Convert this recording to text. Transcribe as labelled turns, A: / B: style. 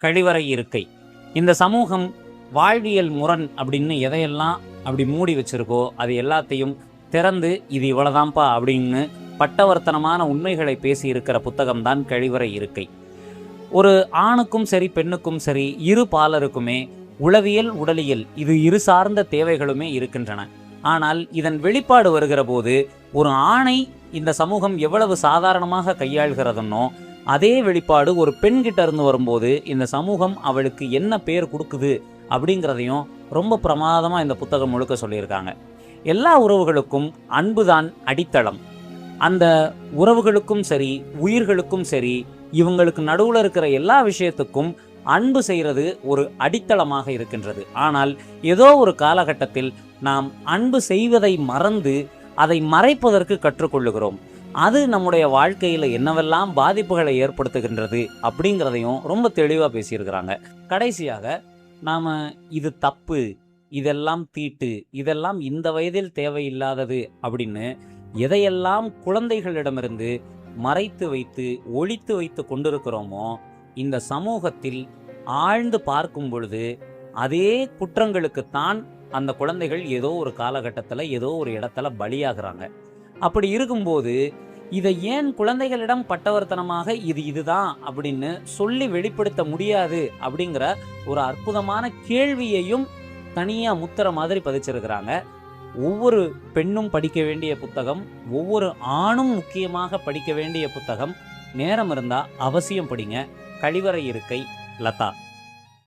A: கழிவறை இருக்கை. இந்த சமூகம் வாழ்வியல் முரண் அப்படின்னு எதையெல்லாம் அப்படி மூடி வச்சிருக்கோ அது எல்லாத்தையும் திறந்து இது இவ்வளவுதான்ப்பா அப்படின்னு பட்டவர்த்தனமான உண்மைகளை பேசி இருக்கிற புத்தகம் தான் கழிவறை இருக்கை. ஒரு ஆணுக்கும் சரி பெண்ணுக்கும் சரி இரு பாலருக்குமே உளவியல் உடலியல் இது இரு சார்ந்த தேவைகளுமே இருக்கின்றன. ஆனால் இதன் வெளிப்பாடு வருகிற போது ஒரு ஆணை இந்த சமூகம் எவ்வளவு சாதாரணமாக கையாள்கிறதுன்னோ அதே வெளிப்பாடு ஒரு பெண்கிட்ட இருந்து வரும்போது இந்த சமூகம் அவளுக்கு என்ன பேர் கொடுக்குது அப்படிங்கிறதையும் ரொம்ப பிரமாதமாக இந்த புத்தகம் முழுக்க சொல்லியிருக்காங்க. எல்லா உறவுகளுக்கும் அன்புதான் அடித்தளம். அந்த உறவுகளுக்கும் சரி உயிர்களுக்கும் சரி இவங்களுக்கு நடுவில் இருக்கிற எல்லா விஷயத்துக்கும் அன்பு செய்கிறது ஒரு அடித்தளமாக இருக்கின்றது. ஆனால் ஏதோ ஒரு காலகட்டத்தில் நாம் அன்பு செய்வதை மறந்து அதை மறைப்பதற்கு கற்றுக்கொள்ளுகிறோம். அது நம்முடைய வாழ்க்கையில் என்னவெல்லாம் பாதிப்புகளை ஏற்படுத்துகின்றது அப்படிங்கிறதையும் ரொம்ப தெளிவாக பேசியிருக்கிறாங்க. கடைசியாக நாம் இது தப்பு, இதெல்லாம் தீட்டு, இதெல்லாம் இந்த வயதில் தேவையில்லாதது அப்படின்னு எதையெல்லாம் குழந்தைகளிடமிருந்து மறைத்து வைத்து ஒழித்து வைத்து கொண்டிருக்கிறோமோ இந்த சமூகத்தில் ஆழ்ந்து பார்க்கும் பொழுது அதே குற்றங்களுக்குத்தான் அந்த குழந்தைகள் ஏதோ ஒரு காலகட்டத்தில் ஏதோ ஒரு இடத்துல பலியாகிறாங்க. அப்படி இருக்கும்போது இதை ஏன் குழந்தைகளிடம் பட்டவர்த்தனமாக இதுதான் அப்படின்னு சொல்லி வெளிப்படுத்த முடியாது அப்படிங்கிற ஒரு அற்புதமான கேள்வியையும் தனியாக முத்திர மாதிரி பதிச்சிருக்கிறாங்க. ஒவ்வொரு பெண்ணும் படிக்க வேண்டிய புத்தகம், ஒவ்வொரு ஆணும் முக்கியமாக படிக்க வேண்டிய புத்தகம். நேரம் இருந்தால் அவசியம் படிங்க. கழிவறை இருக்கை, லதா.